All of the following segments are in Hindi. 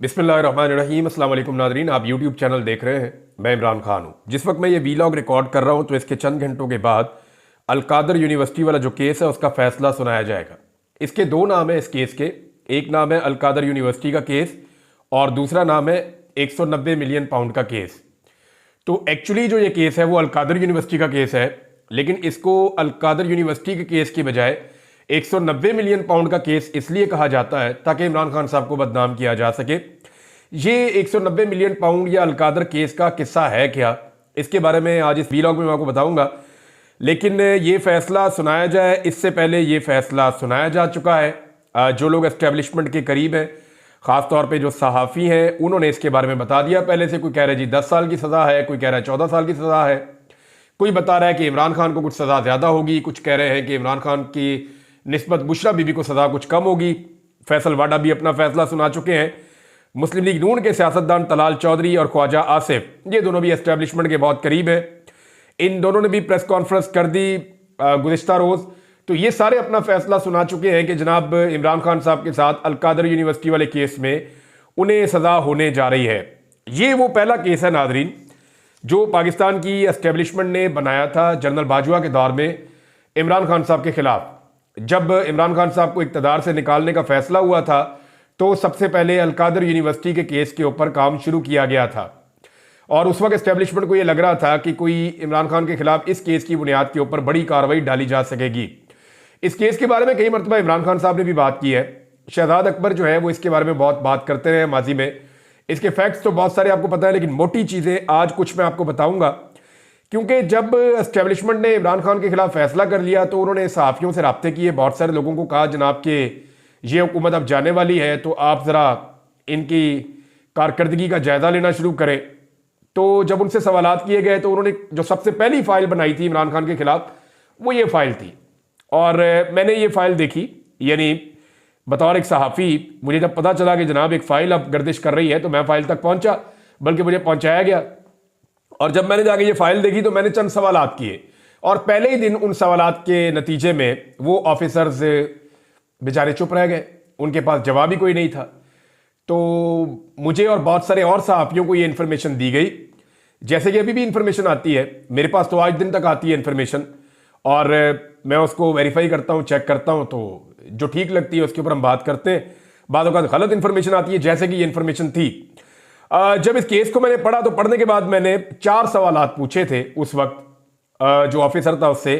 बिस्मिल्लाहिर्रहमानिर्रहीम। अस्सलाम वालेकुम नादरीन, आप यूट्यूब चैनल देख रहे हैं। मैं इमरान खान हूँ। जिस वक्त मैं ये वीलॉग रिकॉर्ड कर रहा हूँ तो इसके चंद घंटों के बाद अलकादर यूनिवर्सिटी वाला जो केस है उसका फैसला सुनाया जाएगा। इसके दो नाम है इस केस के। एक नाम है अलकादर यूनिवर्सिटी का केस और दूसरा नाम है 190 मिलियन पाउंड का केस। तो एक्चुअली जो ये केस है वो अलकादर यूनिवर्सिटी का केस है, लेकिन इसको अलकादर यूनिवर्सिटी के केस की बजाय 190 मिलियन पाउंड का केस इसलिए कहा जाता है ताकि इमरान खान साहब को बदनाम किया जा सके। ये 190 मिलियन पाउंड या अलकादर केस का किस्सा है क्या, इसके बारे में आज इस वीलॉग में मैं आपको बताऊंगा। लेकिन ये फैसला सुनाया जाए इससे पहले ये फैसला सुनाया जा चुका है। जो लोग एस्टेब्लिशमेंट के करीब हैं, ख़ासतौर पे जो सहाफ़ी हैं, उन्होंने इसके बारे में बता दिया पहले से। कोई कह रहा है जी 10 साल की सज़ा है, कोई कह रहा है 14 साल की सज़ा है, कोई बता रहा है कि इमरान खान को कुछ सज़ा ज़्यादा होगी, कुछ कह रहे हैं कि इमरान खान की निस्बत बुशरा बीबी को सज़ा कुछ कम होगी। फैसल वाडा भी अपना फैसला सुना चुके हैं। मुस्लिम लीग नून के सियासतदान तलाल चौधरी और ख्वाजा आसिफ, ये दोनों भी एस्टेब्लिशमेंट के बहुत करीब हैं। इन दोनों ने भी प्रेस कॉन्फ्रेंस कर दी गुज़िश्ता रोज़। तो ये सारे अपना फैसला सुना चुके हैं कि जनाब इमरान खान साहब के साथ अलकादर यूनिवर्सिटी वाले केस में उन्हें सज़ा होने जा रही है। ये वो पहला केस है नादरीन जो पाकिस्तान की एस्टेब्लिशमेंट ने बनाया था जनरल बाजवा के दौर में इमरान खान साहब के खिलाफ। जब इमरान खान साहब को इक़्तिदार से निकालने का फैसला हुआ था तो सबसे पहले अलकादर यूनिवर्सिटी के केस के ऊपर काम शुरू किया गया था और उस वक्त एस्टेब्लिशमेंट को यह लग रहा था कि कोई इमरान खान के खिलाफ इस केस की बुनियाद के ऊपर बड़ी कार्रवाई डाली जा सकेगी। इस केस के बारे में कई मरतबा इमरान खान साहब ने भी बात की है। शहजाद अकबर जो है वो इसके बारे में बहुत बात करते रहे माजी में। इसके फैक्ट्स तो बहुत सारे आपको पता है, लेकिन मोटी चीज़ें आज कुछ मैं आपको बताऊंगा। क्योंकि जब एस्टेब्लिशमेंट ने इमरान खान के खिलाफ फैसला कर लिया तो उन्होंने सहाफ़ियों से रब्ते किए, बहुत सारे लोगों को कहा जनाब कि ये हुकूमत अब जाने वाली है तो आप ज़रा इनकी कारकर्दगी का जायज़ा लेना शुरू करें। तो जब उनसे सवालात किए गए तो उन्होंने जो सबसे पहली फ़ाइल बनाई थी इमरान खान के खिलाफ वो ये फ़ाइल थी। और मैंने ये फ़ाइल देखी, यानी बतौर एक सहाफ़ी मुझे जब पता चला कि जनाब एक फ़ाइल अब गर्दिश कर रही है तो मैं फ़ाइल तक पहुँचा, बल्कि मुझे पहुँचाया गया। और जब मैंने जाके ये फ़ाइल देखी तो मैंने चंद सवालात किए और पहले ही दिन उन सवालात के नतीजे में वो ऑफिसर्स बेचारे चुप रह गए, उनके पास जवाब ही कोई नहीं था। तो मुझे और बहुत सारे और सहाफ़ियों को ये इन्फॉर्मेशन दी गई, जैसे कि अभी भी इन्फॉर्मेशन आती है मेरे पास, तो आज दिन तक आती है इन्फॉर्मेशन और मैं उसको वेरीफाई करता हूँ, चेक करता हूँ, तो जो ठीक लगती है उसके ऊपर हम बात करते हैं। बाद औक़ात गलत इन्फॉर्मेशन आती है, जैसे कि ये इन्फॉर्मेशन थी। जब इस केस को मैंने पढ़ा तो पढ़ने के बाद मैंने 4 सवालात पूछे थे उस वक्त जो ऑफिसर था उससे।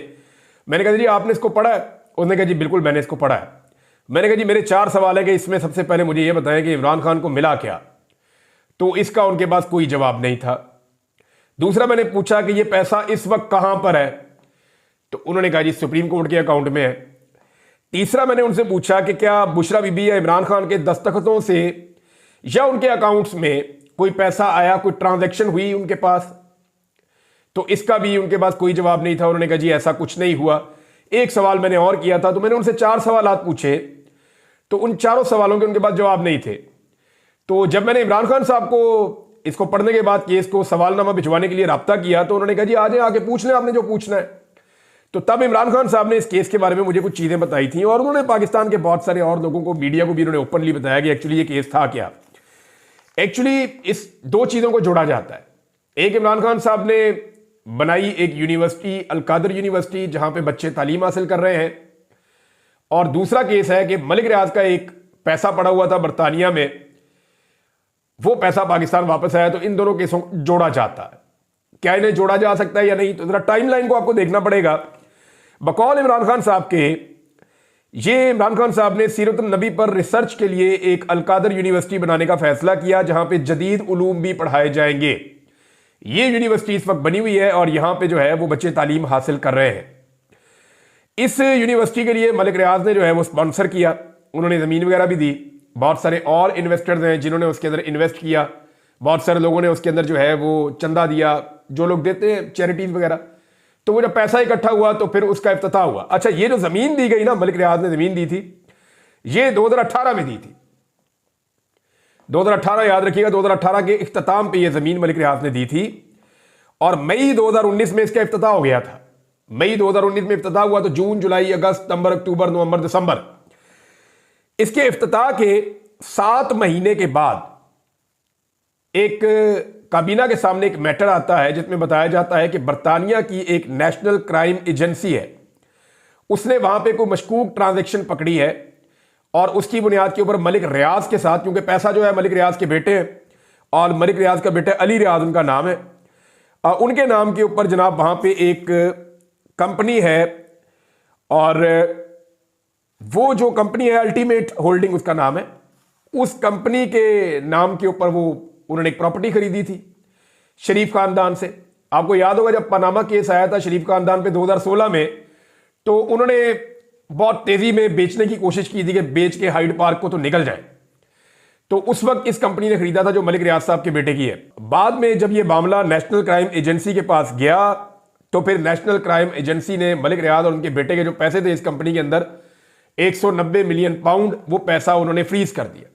मैंने कहा जी आपने इसको पढ़ा है? उसने कहा जी बिल्कुल मैंने इसको पढ़ा है। मैंने कहा जी मेरे 4 सवाल है कि इसमें सबसे पहले मुझे ये बताएं कि इमरान खान को मिला क्या। तो इसका उनके पास कोई जवाब नहीं था। दूसरा मैंने पूछा कि ये पैसा इस वक्त कहां पर है, तो उन्होंने कहा जी सुप्रीम कोर्ट के अकाउंट में है। तीसरा मैंने उनसे पूछा कि क्या बुशरा बीबी या इमरान खान के दस्तखतों से या उनके अकाउंट्स में कोई पैसा आया, कोई ट्रांजैक्शन हुई उनके पास, तो इसका भी उनके पास कोई जवाब नहीं था। उन्होंने कहा जी ऐसा कुछ नहीं हुआ। एक सवाल मैंने और किया था, तो मैंने उनसे 4 सवालात पूछे, तो उन चारों सवालों के उनके पास जवाब नहीं थे। तो जब मैंने इमरान खान साहब को इसको पढ़ने के बाद केस को सवालनामा भिजवाने के लिए रब्ता किया तो उन्होंने कहा जी आ जाए, आके पूछ लें आपने जो पूछना है। तो तब इमरान खान साहब ने इस केस के बारे में मुझे कुछ चीज़ें बताई थी और उन्होंने पाकिस्तान के बहुत सारे और लोगों को, मीडिया को भी उन्होंने ओपनली बताया कि एक्चुअली ये केस था क्या। एक्चुअली इस 2 चीज़ों को जोड़ा जाता है। एक, इमरान खान साहब ने बनाई एक यूनिवर्सिटी अलकादर यूनिवर्सिटी जहां पे बच्चे तालीम हासिल कर रहे हैं, और दूसरा केस है कि मलिक रियाज का एक पैसा पड़ा हुआ था बरतानिया में, वो पैसा पाकिस्तान वापस आया। तो इन दोनों केसों को जोड़ा जाता है। क्या इन्हें जोड़ा जा सकता है या नहीं, तो जरा टाइमलाइन को आपको देखना पड़ेगा। बकौल इमरान खान साहब के, ये इमरान खान साहब ने सीरत नबी पर रिसर्च के लिए एक अलकादर यूनिवर्सिटी बनाने का फैसला किया जहां पे जदीद उलूम भी पढ़ाए जाएंगे। ये यूनिवर्सिटी इस वक्त बनी हुई है और यहां पे जो है वो बच्चे तालीम हासिल कर रहे हैं। इस यूनिवर्सिटी के लिए मलिक रियाज ने जो है वो स्पॉन्सर किया, उन्होंने ज़मीन वगैरह भी दी। बहुत सारे और इन्वेस्टर्स हैं जिन्होंने उसके अंदर इन्वेस्ट किया। बहुत सारे लोगों ने उसके अंदर जो है वो चंदा दिया, जो लोग देते हैं चैरिटीज़ वगैरह। तो वो जब पैसा इकट्ठा हुआ तो फिर उसका इफ्तिताह हुआ। अच्छा, ये जो ज़मीन दी गई ना, मलिक रियाज ने ज़मीन दी थी, ये 2018 में दी थी। 2018 याद रखिएगा, 2018 के इख्तिताम पे ये ज़मीन मलिक रियाज ने दी थी और मई 2019 में इसका इफ्तिताह हो गया था। मई 2019 में इफ्तिताह हुआ तो जून, जुलाई, अगस्त, सितंबर, अक्टूबर, नवंबर, दिसंबर, इसके इफ्तिताह के 7 महीने के बाद एक काबीना के सामने एक मैटर आता है जिसमें बताया जाता है कि बर्तानिया की एक नेशनल क्राइम एजेंसी है, उसने वहां पे कोई मशकूक ट्रांजैक्शन पकड़ी है और उसकी बुनियाद के ऊपर मलिक रियाज के साथ, क्योंकि पैसा जो है मलिक रियाज के बेटे हैं और मलिक रियाज का बेटा अली रियाज उनका नाम है, उनके नाम के ऊपर जनाब वहां पे एक कंपनी है और वो जो कंपनी है अल्टीमेट होल्डिंग उसका नाम है। उस कंपनी के नाम के ऊपर वो उन्होंने एक प्रॉपर्टी खरीदी थी शरीफ खानदान से। आपको याद होगा जब पनामा केस आया था शरीफ खानदान पे 2016 में, तो उन्होंने बहुत तेजी में बेचने की कोशिश की थी कि बेच के हाइड पार्क को तो निकल जाए। तो उस वक्त इस कंपनी ने खरीदा था जो मलिक रियाज साहब के बेटे की है। बाद में जब यह मामला नेशनल क्राइम एजेंसी के पास गया तो फिर नेशनल क्राइम एजेंसी ने मलिक रियाज और उनके बेटे के जो पैसे थे इस कंपनी के अंदर 190 मिलियन पाउंड, वो पैसा उन्होंने फ्रीज कर दिया।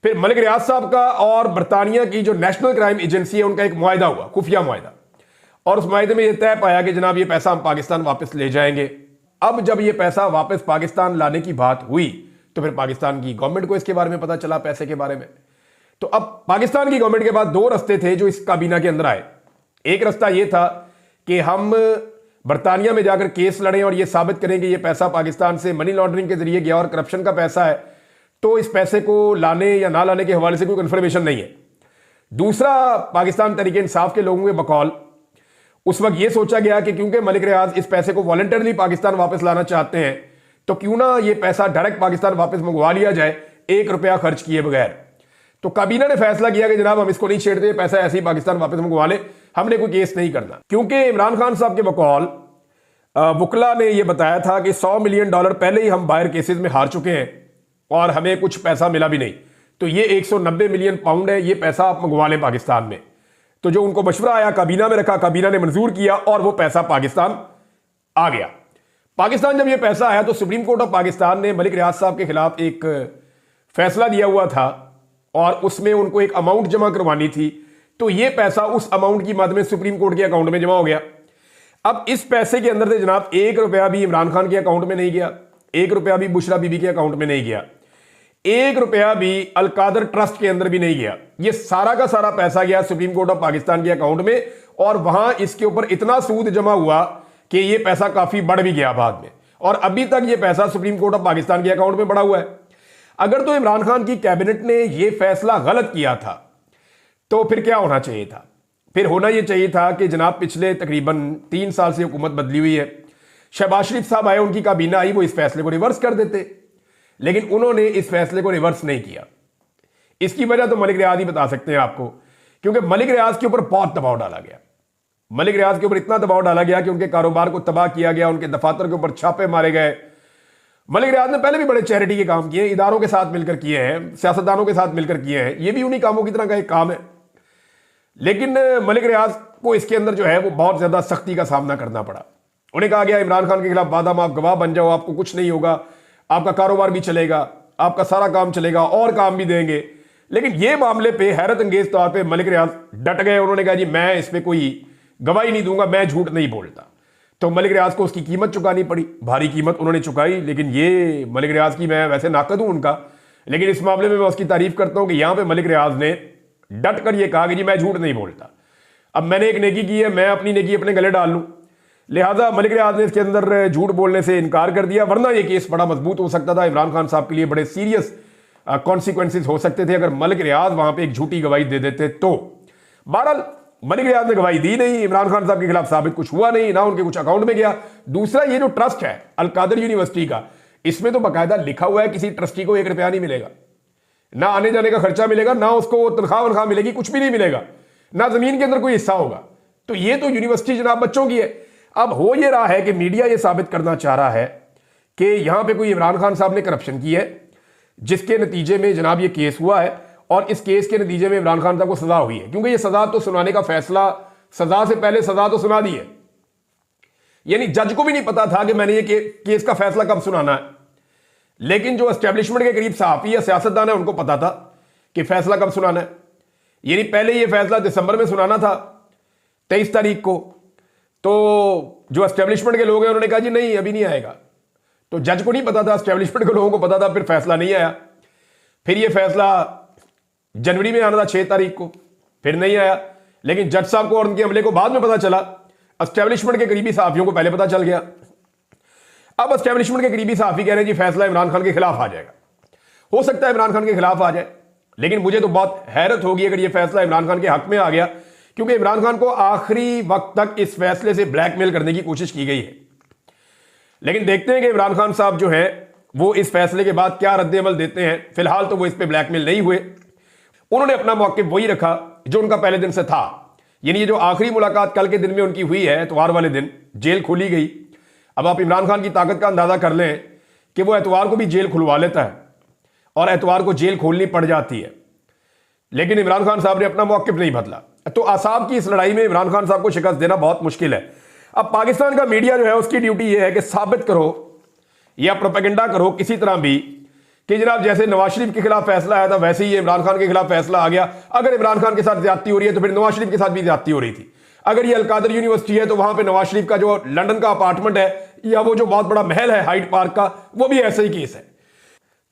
फिर मलिक रियाज साहब का और बर्तानिया की जो नेशनल क्राइम एजेंसी है उनका एक मुआहदा हुआ, खुफिया मुआहदा, और उस मुआहदे में यह तय पाया कि जनाब ये पैसा हम पाकिस्तान वापस ले जाएंगे। अब जब ये पैसा वापस पाकिस्तान लाने की बात हुई तो फिर पाकिस्तान की गवर्नमेंट को इसके बारे में पता चला, पैसे के बारे में। तो अब पाकिस्तान की गवर्नमेंट के पास दो रास्ते थे जो इस काबीना के अंदर आए। एक रास्ता यह था कि हम बर्तानिया में जाकर केस लड़ें और यह साबित करें कि यह पैसा पाकिस्तान से मनी लॉन्ड्रिंग के जरिए गया और करप्शन का पैसा है, तो इस पैसे को लाने या ना लाने के हवाले से कोई कंफर्मेशन नहीं है। दूसरा, पाकिस्तान तहरीक इंसाफ के लोगों के बकौल उस वक्त यह सोचा गया कि क्योंकि मलिक रियाज इस पैसे को वॉलंटरली पाकिस्तान वापस लाना चाहते हैं तो क्यों ना यह पैसा डायरेक्ट पाकिस्तान वापस मंगवा लिया जाए, 1 रुपया खर्च किए बगैर। तो काबीना ने फैसला किया कि जनाब हम इसको नहीं छेड़ते, पैसा ऐसे ही पाकिस्तान वापस मंगवा ले, हमने कोई केस नहीं करना। क्योंकि इमरान खान साहब के बकौल वकला ने यह बताया था कि $100 मिलियन पहले ही हम बाहर केसेस में हार चुके हैं और हमें कुछ पैसा मिला भी नहीं, तो ये 190 मिलियन पाउंड है, ये पैसा आप मंगवा लें पाकिस्तान में। तो जो उनको मशवरा आया काबीना में रखा, काबीना ने मंजूर किया और वो पैसा पाकिस्तान आ गया। पाकिस्तान जब ये पैसा आया तो सुप्रीम कोर्ट ऑफ पाकिस्तान ने मलिक रियाज साहब के खिलाफ एक फैसला दिया हुआ था और उसमें उनको एक अमाउंट जमा करवानी थी, तो ये पैसा उस अमाउंट की मद में सुप्रीम कोर्ट के अकाउंट में जमा हो गया। अब इस पैसे के अंदर से जनाब 1 रुपया भी इमरान खान के अकाउंट में नहीं गया, 1 रुपया भी बुशरा बीबी के अकाउंट में नहीं गया, 1 रुपया भी अलकादर ट्रस्ट के अंदर भी नहीं गया। ये सारा का सारा पैसा गया सुप्रीम कोर्ट ऑफ पाकिस्तान के अकाउंट में और वहां इसके ऊपर इतना सूद जमा हुआ कि ये पैसा काफी बढ़ भी गया बाद में, और अभी तक ये पैसा सुप्रीम कोर्ट ऑफ पाकिस्तान के अकाउंट में बढ़ा हुआ है। अगर तो इमरान खान की कैबिनेट ने यह फैसला गलत किया था तो फिर क्या होना चाहिए था? फिर होना यह चाहिए था कि जनाब पिछले तकरीबन 3 साल से हुकूमत बदली हुई है, शहबाज शरीफ साहब आए, उनकी काबीना आई, वो इस फैसले को रिवर्स कर देते, लेकिन उन्होंने इस फैसले को रिवर्स नहीं किया। इसकी वजह तो मलिक रियाज ही बता सकते हैं आपको, क्योंकि मलिक रियाज के ऊपर बहुत दबाव डाला गया। मलिक रियाज के ऊपर इतना दबाव डाला गया कि उनके कारोबार को तबाह किया गया, उनके दफातर के ऊपर छापे मारे गए। मलिक रियाज ने पहले भी बड़े चैरिटी के काम किए, इदारों के साथ मिलकर किए हैं, सियासतदानों के साथ मिलकर किए हैं, ये भी उन्हीं कामों की तरह का एक काम है। लेकिन मलिक रियाज को इसके अंदर जो है वो बहुत ज्यादा सख्ती का सामना करना पड़ा। उन्हें कहा गया इमरान खान के खिलाफ बादाम, आप गवाह बन जाओ, आपको कुछ नहीं होगा, आपका कारोबार भी चलेगा, आपका सारा काम चलेगा और काम भी देंगे। लेकिन ये मामले पे हैरत अंगेज तौर पे मलिक रियाज डट गए। उन्होंने कहा जी मैं इस पे कोई गवाही नहीं दूंगा, मैं झूठ नहीं बोलता। तो मलिक रियाज को उसकी कीमत चुकानी पड़ी, भारी कीमत उन्होंने चुकाई। लेकिन ये मलिक रियाज की, मैं वैसे नाकद हूं उनका, लेकिन इस मामले में मैं उसकी तारीफ करता हूं कि यहां पे मलिक रियाज ने डट कर यह कहा कि जी मैं झूठ नहीं बोलता, अब मैंने एक नेकी की है, मैं अपनी नेकी अपने गले डाल लूं। लिहाजा मलिक रियाज ने इसके अंदर झूठ बोलने से इनकार कर दिया, वरना यह केस बड़ा मजबूत हो सकता था, इमरान खान साहब के लिए बड़े सीरियस कॉन्सिक्वेंसेज हो सकते थे अगर मलिक रियाज वहां पे एक झूठी गवाही दे देते तो। बहरहाल मलिक रियाज ने गवाही दी नहीं, इमरान खान साहब के खिलाफ साबित कुछ हुआ नहीं, ना उनके कुछ अकाउंट में गया। दूसरा, ये जो ट्रस्ट है अलकादर यूनिवर्सिटी का, इसमें तो बाकायदा लिखा हुआ है किसी ट्रस्टी को 1 रुपया नहीं मिलेगा, ना आने जाने का खर्चा मिलेगा, ना उसको तनख्वाह वनख्वाह मिलेगी, कुछ भी नहीं मिलेगा, ना जमीन के अंदर कोई हिस्सा होगा। तो ये तो यूनिवर्सिटी जनाब बच्चों की है। अब हो ये रहा है कि मीडिया ये साबित करना चाह रहा है कि यहां पे कोई इमरान खान साहब ने करप्शन की है, जिसके नतीजे में जनाब ये केस हुआ है, और इस केस के नतीजे में इमरान खान साहब को सजा हुई है। क्योंकि ये सजा तो सुनाने का फैसला, सजा से पहले सजा तो सुना दी है, यानी जज को भी नहीं पता था कि मैंने ये केस का फैसला कब सुनाना है। लेकिन जो एस्टेब्लिशमेंट के करीब सहाफी या सियासतदान है उनको पता था कि फैसला कब सुनाना है। यानी पहले ये फैसला दिसंबर में सुनाना था 23 तारीख को, तो जो एस्टेब्लिशमेंट के लोग हैं उन्होंने कहा जी नहीं अभी नहीं आएगा। तो जज को नहीं पता था, एस्टेब्लिशमेंट के लोगों को पता था, फिर फैसला नहीं आया। फिर ये फैसला जनवरी में आना था 6 तारीख को, फिर नहीं आया। लेकिन जज साहब को और उनके अमले को बाद में पता चला, एस्टेब्लिशमेंट के करीबी सहाफियों को पहले पता चल गया। अब एस्टेब्लिशमेंट के करीबी सहाफी कह रहे हैं जी फैसला इमरान खान के खिलाफ आ जाएगा। हो सकता है इमरान खान के खिलाफ आ जाए, लेकिन मुझे तो बहुत हैरत होगी अगर यह फैसला इमरान खान के हक में आ गया, क्योंकि इमरान खान को आखिरी वक्त तक इस फैसले से ब्लैकमेल करने की कोशिश की गई है। लेकिन देखते हैं कि इमरान खान साहब जो है वो इस फैसले के बाद क्या रद्द-ए-अमल देते हैं। फिलहाल तो वो इस पे ब्लैकमेल नहीं हुए, उन्होंने अपना मौक़िफ़ वही रखा जो उनका पहले दिन से था। यानी ये जो आखिरी मुलाकात कल के दिन में उनकी हुई है, एतवार वाले दिन जेल खोली गई। अब आप इमरान खान की ताकत का अंदाजा कर लें कि वो एतवार को भी जेल खुलवा लेता है और एतवार को जेल खोलनी पड़ जाती है, लेकिन इमरान खान साहब ने अपना मौक़िफ़ नहीं बदला। तो असाब की इस लड़ाई में इमरान खान साहब को शिकस्त देना बहुत मुश्किल है। अब पाकिस्तान का मीडिया जो है उसकी ड्यूटी यह है कि साबित करो या प्रोपेगेंडा करो किसी तरह भी कि जनाब जैसे नवाज शरीफ के खिलाफ फैसला आया था वैसे ही इमरान खान के खिलाफ फैसला आ गया। अगर इमरान खान के साथ ज्यादती हो रही है तो फिर नवाज शरीफ के साथ भी ज्यादती हो रही थी। अगर ये अलकादर यूनिवर्सिटी है तो वहां पे नवाज शरीफ का जो लंदन का अपार्टमेंट है या वो जो बहुत बड़ा महल है हाइड पार्क का, वो भी ऐसे ही केस है।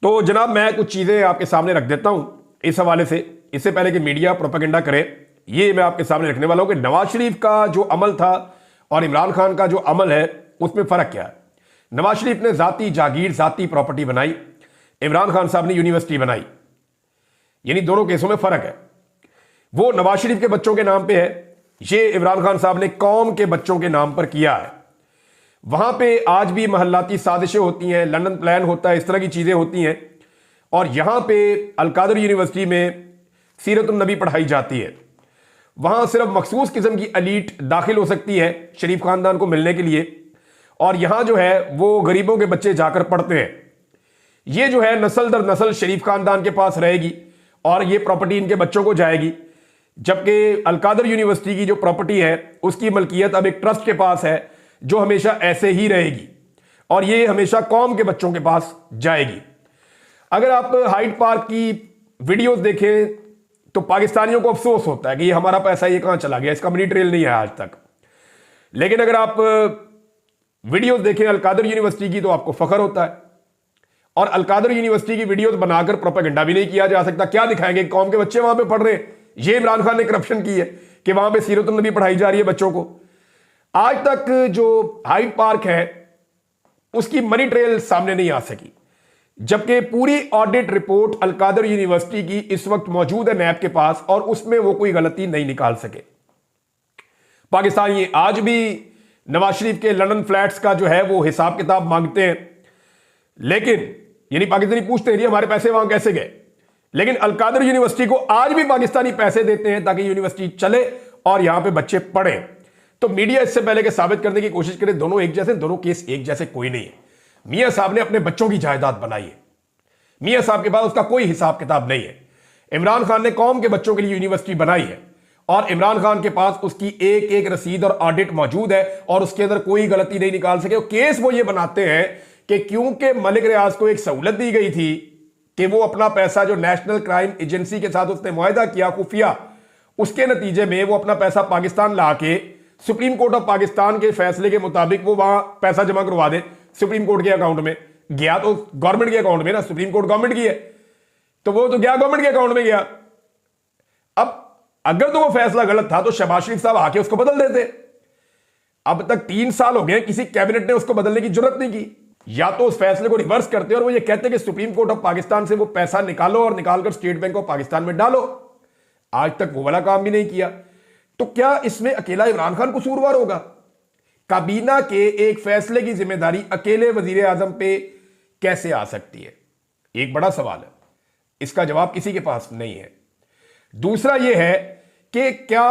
तो जनाब मैं कुछ चीजें आपके सामने रख देता हूं इस हवाले से, इससे पहले कि मीडिया प्रोपेगेंडा करे। ये मैं आपके सामने रखने वाला हूं कि नवाज शरीफ का जो अमल था और इमरान खान का जो अमल है उसमें फर्क क्या है। नवाज शरीफ ने जाती जागीर जाती प्रॉपर्टी बनाई, इमरान खान साहब ने यूनिवर्सिटी बनाई, यानी दोनों केसों में फर्क है। वो नवाज शरीफ के बच्चों के नाम पे है, ये इमरान खान साहब ने कौम के बच्चों के नाम पर किया है। वहां पे आज भी महल्लाती साजिशें होती हैं, लंदन प्लान होता है, इस तरह की चीजें होती हैं। और यहां पे अलकादर यूनिवर्सिटी में सीरतुन नबी पढ़ाई जाती है। वहां सिर्फ मखसूस किस्म की एलीट दाखिल हो सकती है शरीफ खानदान को मिलने के लिए, और यहां जो है वो गरीबों के बच्चे जाकर पढ़ते हैं। ये जो है नस्ल दर नस्ल शरीफ खानदान के पास रहेगी और ये प्रॉपर्टी इनके बच्चों को जाएगी। जबकि अलकादर यूनिवर्सिटी की जो प्रॉपर्टी है उसकी मलकियत अब एक ट्रस्ट के पास है जो हमेशा ऐसे ही रहेगी और ये हमेशा कौम के बच्चों के पास जाएगी। अगर आप हाइड पार्क की वीडियोस देखें तो पाकिस्तानियों को अफसोस होता है कि ये हमारा पैसा ये कहां चला गया, इसका मनी ट्रेल नहीं है आज तक। लेकिन अगर आप वीडियोस देखें अलकादर यूनिवर्सिटी की तो आपको फख्र होता है। और अलकादर यूनिवर्सिटी की वीडियोस बनाकर प्रोपेगेंडा भी नहीं किया जा सकता। क्या दिखाएंगे, कौम के बच्चे वहां पे पढ़ रहे हैं, ये इमरान खान ने करप्शन की है कि वहां पे सीरतुन नबी पढ़ाई जा रही है बच्चों को। आज तक जो हाइड पार्क है उसकी मनी ट्रेल सामने नहीं आ सकी, जबकि पूरी ऑडिट रिपोर्ट अलकादर यूनिवर्सिटी की इस वक्त मौजूद है नैब के पास और उसमें वो कोई गलती नहीं निकाल सके। पाकिस्तान ये आज भी नवाज शरीफ के लंदन फ्लैट्स का जो है वो हिसाब किताब मांगते हैं, लेकिन यानी पाकिस्तानी पूछते हैं हमारे पैसे वहां कैसे गए, लेकिन अलकादर यूनिवर्सिटी को आज भी पाकिस्तानी पैसे देते हैं ताकि यूनिवर्सिटी चले और यहां पे बच्चे पढ़ें। तो मीडिया इससे पहले कि साबित करने की कोशिश करे दोनों एक जैसे, दोनों केस एक जैसे कोई नहीं है। मियां साहब ने अपने बच्चों की जायदाद बनाई है, मियां साहब के पास उसका कोई हिसाब किताब नहीं है। इमरान खान ने कौम के बच्चों के लिए यूनिवर्सिटी बनाई है और इमरान खान के पास उसकी एक एक रसीद और ऑडिट मौजूद है और उसके अंदर कोई गलती नहीं निकाल सके। केस वो ये बनाते हैं कि क्योंकि मलिक रियाज को एक सहूलत दी गई थी कि वो अपना पैसा जो नेशनल क्राइम एजेंसी के साथ उसने मुआहदा किया खुफिया, उसके नतीजे में वो अपना पैसा पाकिस्तान ला के सुप्रीम कोर्ट ऑफ पाकिस्तान के फैसले के मुताबिक वो वहां पैसा जमा करवा दे सुप्रीम कोर्ट के अकाउंट में। गया तो गवर्नमेंट के अकाउंट में ना, सुप्रीम कोर्ट गवर्नमेंट की है तो वो तो गया गवर्नमेंट के अकाउंट में गया। अब अगर तो वो फैसला गलत था तो शहबाज शरीफ साहब आके उसको बदल देते। अब तक 3 साल हो गए, किसी कैबिनेट ने उसको बदलने की जरूरत नहीं की। या तो उस फैसले को रिवर्स करते और वो ये कहते कि सुप्रीम कोर्ट ऑफ पाकिस्तान से वो पैसा निकालो और निकालकर स्टेट बैंक ऑफ पाकिस्तान में डालो। आज तक वो वाला काम भी नहीं किया। तो क्या इसमें अकेला इमरान खान कसूरवार होगा? काबीना के एक फैसले की जिम्मेदारी अकेले वजीर आजम पे कैसे आ सकती है? एक बड़ा सवाल है, इसका जवाब किसी के पास नहीं है। दूसरा यह है कि क्या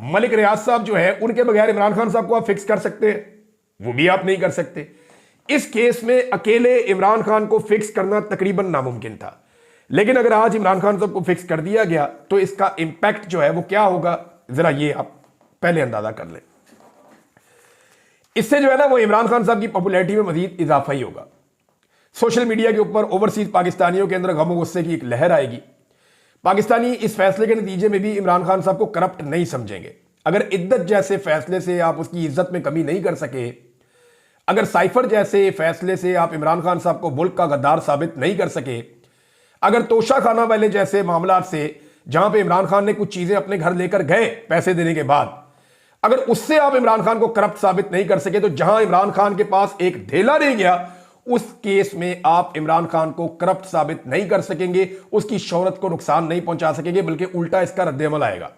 मलिक रियाज साहब जो है उनके बगैर इमरान खान साहब को आप फिक्स कर सकते हैं? वो भी आप नहीं कर सकते। इस केस में अकेले इमरान खान को फिक्स करना तकरीबन नामुमकिन था, लेकिन अगर आज इमरान खान साहब को फिक्स कर दिया गया तो इसका इंपैक्ट जो है वो क्या होगा, जरा ये आप पहले अंदाजा कर लें। इससे जो है ना वो इमरान खान साहब की पॉपुलैरिटी में मजीद इजाफा ही होगा। सोशल मीडिया के ऊपर ओवरसीज पाकिस्तानियों के अंदर गम गुस्से की एक लहर आएगी। पाकिस्तानी इस फैसले के नतीजे में भी इमरान खान साहब को करप्ट नहीं समझेंगे। अगर इद्दत जैसे फैसले से आप उसकी इज्जत में कमी नहीं कर सके, अगर साइफर जैसे फैसले से आप इमरान खान साहब को मुल्क का गद्दार साबित नहीं कर सके, अगर तोशा खाना वाले जैसे मामला से जहां पे इमरान खान ने कुछ चीजें अपने घर लेकर गए पैसे देने के बाद, अगर उससे आप इमरान खान को करप्ट साबित नहीं कर सके, तो जहां इमरान खान के पास एक ढेला नहीं गया, उस केस में आप इमरान खान को करप्ट साबित नहीं कर सकेंगे, उसकी शोहरत को नुकसान नहीं पहुंचा सकेंगे, बल्कि उल्टा इसका रद्देअमल आएगा।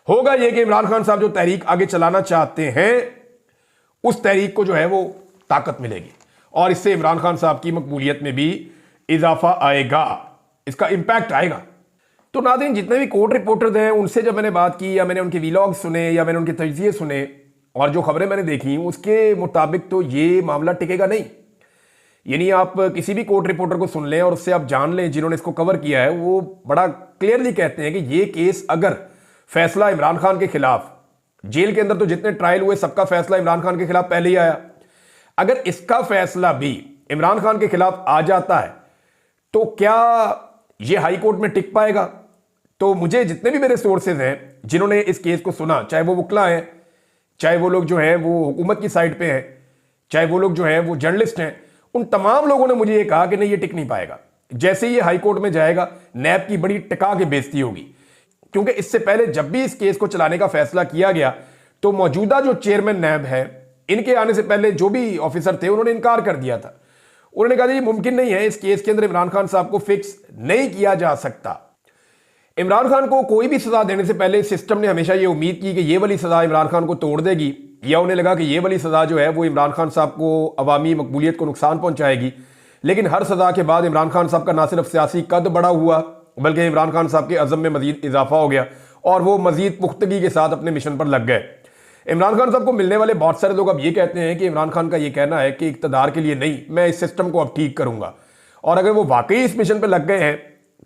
होगा यह कि इमरान खान साहब जो तहरीक आगे चलाना चाहते हैं, उस तहरीक को जो है वो ताकत मिलेगी और इससे इमरान खान साहब की मकबूलियत में भी इजाफा आएगा, इसका इंपैक्ट आएगा। तो नाज़रीन, जितने भी कोर्ट रिपोर्टर्स हैं उनसे जब मैंने बात की या मैंने उनके वीलॉग सुने या मैंने उनके तजज़िये सुने और जो खबरें मैंने देखी, उसके मुताबिक तो ये मामला टिकेगा नहीं। यानी आप किसी भी कोर्ट रिपोर्टर को सुन लें और उससे आप जान लें जिन्होंने इसको कवर किया है, वो बड़ा क्लियरली कहते हैं कि ये केस अगर फैसला इमरान खान के खिलाफ, जेल के अंदर तो जितने ट्रायल हुए सबका फैसला इमरान खान के खिलाफ पहले ही आया, अगर इसका फैसला भी इमरान खान के खिलाफ आ जाता है तो क्या ये हाई कोर्ट में टिक पाएगा? तो मुझे जितने भी मेरे सोर्सेज हैं जिन्होंने इस केस को सुना, चाहे वो वकला हैं, चाहे वो लोग जो हैं वो हुकूमत की साइड पे हैं, चाहे वो लोग जो हैं वो जर्नलिस्ट हैं, उन तमाम लोगों ने मुझे ये कहा कि नहीं, ये टिक नहीं पाएगा। जैसे ही ये हाई कोर्ट में जाएगा, नैब की बड़ी टिका के बेइज्जती होगी, क्योंकि इससे पहले जब भी इस केस को चलाने का फैसला किया गया तो मौजूदा जो चेयरमैन नैब है, इनके आने से पहले जो भी ऑफिसर थे उन्होंने इनकार कर दिया था। उन्होंने कहा ये मुमकिन नहीं है, इस केस के अंदर इमरान खान साहब को फिक्स नहीं किया जा सकता। इमरान खान को कोई भी सजा देने से पहले सिस्टम ने हमेशा ये उम्मीद की कि ये वाली सजा इमरान खान को तोड़ देगी, या उन्हें लगा कि ये वाली सजा जो है वो इमरान खान साहब को अवामी मकबूलियत को नुकसान पहुंचाएगी। लेकिन हर सजा के बाद इमरान खान साहब का ना सिर्फ सियासी कद बड़ा हुआ, बल्कि इमरान खान साहब के अज़म में मजीद इजाफा हो गया और वो मजीद पुख्तगी के साथ अपने मिशन पर लग गए। इमरान खान साहब को मिलने वाले बहुत सारे लोग अब ये कहते हैं कि इमरान खान का ये कहना है कि इक़्तिदार के लिए नहीं, मैं इस सिस्टम को अब ठीक करूंगा, और अगर वो वाकई इस मिशन पर लग गए हैं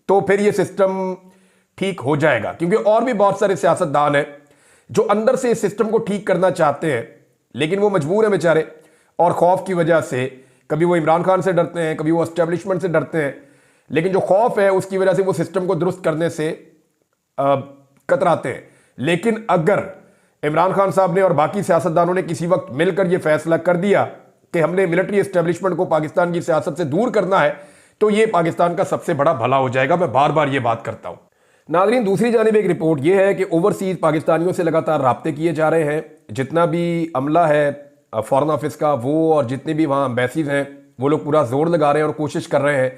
तो फिर ये सिस्टम ठीक हो जाएगा। क्योंकि और भी बहुत सारे सियासतदान हैं जो अंदर से इस सिस्टम को ठीक करना चाहते हैं, लेकिन वो मजबूर हैं बेचारे, और खौफ की वजह से कभी वो इमरान खान से डरते हैं, कभी वो एस्टेब्लिशमेंट से डरते हैं, लेकिन जो खौफ है उसकी वजह से वो सिस्टम को दुरुस्त करने से कतराते हैं। लेकिन अगर इमरान खान साहब ने और बाकी सियासतदानों ने किसी वक्त मिलकर यह फैसला कर दिया कि हमने मिलिट्री एस्टेब्लिशमेंट को पाकिस्तान की सियासत से दूर करना है, तो ये पाकिस्तान का सबसे बड़ा भला हो जाएगा। मैं बार बार ये बात करता हूं। नाज़रीन, दूसरी जानिब एक रिपोर्ट यह है कि ओवरसीज पाकिस्तानियों से लगातार राब्ते किए जा रहे हैं। जितना भी अमला है फॉरेन ऑफिस का, वो और जितने भी वहाँ एम्बेसीज हैं, वो लोग पूरा जोर लगा रहे हैं और कोशिश कर रहे हैं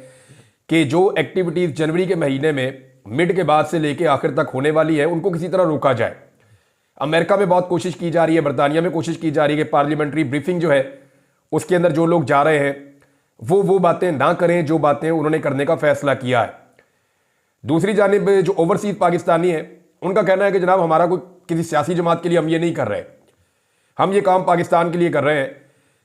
कि जो एक्टिविटीज़ जनवरी के महीने में मिड के बाद से लेके आखिर तक होने वाली है, उनको किसी तरह रोका जाए। अमेरिका में बहुत कोशिश की जा रही है, बरतानिया में कोशिश की जा रही है कि पार्लियामेंट्री ब्रीफिंग जो है उसके अंदर जो लोग जा रहे हैं वो बातें ना करें जो बातें उन्होंने करने का फैसला किया है। दूसरी जानिब जो ओवरसीज पाकिस्तानी है, उनका कहना है कि जनाब हमारा कोई किसी सियासी जमात के लिए हम ये नहीं कर रहे, हम ये काम पाकिस्तान के लिए कर रहे हैं।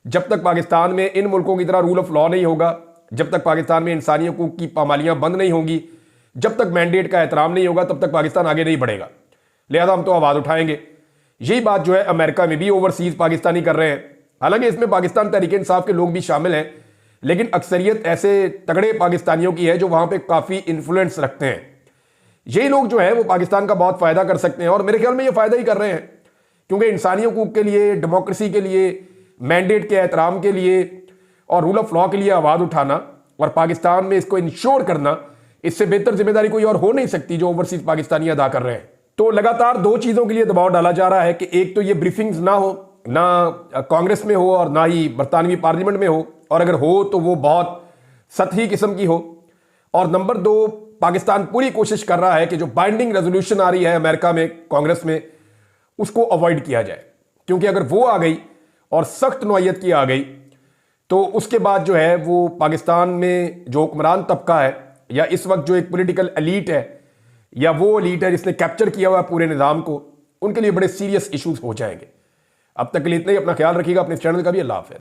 जब तक पाकिस्तान में इन मुल्कों की तरह रूल ऑफ लॉ नहीं होगा, जब तक पाकिस्तान में इंसानी हकूक की पामालियाँ बंद नहीं होंगी, जब तक मैंडेट का एहतराम नहीं होगा, तब तक पाकिस्तान आगे नहीं बढ़ेगा। लिहाजा हम तो आवाज़ उठाएंगे। यही बात जो है अमेरिका में भी ओवरसीज पाकिस्तानी कर रहे हैं। हालांकि इसमें पाकिस्तान तहरीक इंसाफ के लोग भी शामिल हैं, लेकिन अक्सरियत ऐसे तगड़े पाकिस्तानियों की है जो वहाँ पे काफ़ी इन्फ्लुएंस रखते हैं। यही लोग जो है वो पाकिस्तान का बहुत फ़ायदा कर सकते हैं, और मेरे ख्याल में ये फ़ायदा ही कर रहे हैं, क्योंकि इंसानी हकूक के लिए, डेमोक्रेसी के लिए, मैंडेट के एहतराम के लिए और रूल ऑफ लॉ के लिए आवाज़ उठाना और पाकिस्तान में इसको इंश्योर करना, इससे बेहतर जिम्मेदारी कोई और हो नहीं सकती जो ओवरसीज पाकिस्तानी अदा कर रहे हैं। तो लगातार दो चीज़ों के लिए दबाव डाला जा रहा है कि एक तो ये ब्रीफिंग्स ना हो, ना कांग्रेस में हो और ना ही बरतानवी पार्लियामेंट में हो, और अगर हो तो वो बहुत सतही किस्म की हो। और नंबर दो, पाकिस्तान पूरी कोशिश कर रहा है कि जो बाइंडिंग रेजोल्यूशन आ रही है अमेरिका में, कांग्रेस में, उसको अवॉइड किया जाए, क्योंकि अगर वो आ गई और सख्त नौयत की आ गई तो उसके बाद जो है वो पाकिस्तान में जो हुक्मरान तबका है, या इस वक्त जो एक पॉलिटिकल एलीट है, या वो एलीट है जिसने कैप्चर किया हुआ पूरे निज़ाम को, उनके लिए बड़े सीरियस इश्यूज हो जाएंगे। अब तक के लिए इतना ही। अपना ख्याल रखिएगा, अपने चैनल का भी। अल्लाह हाफ़िज़।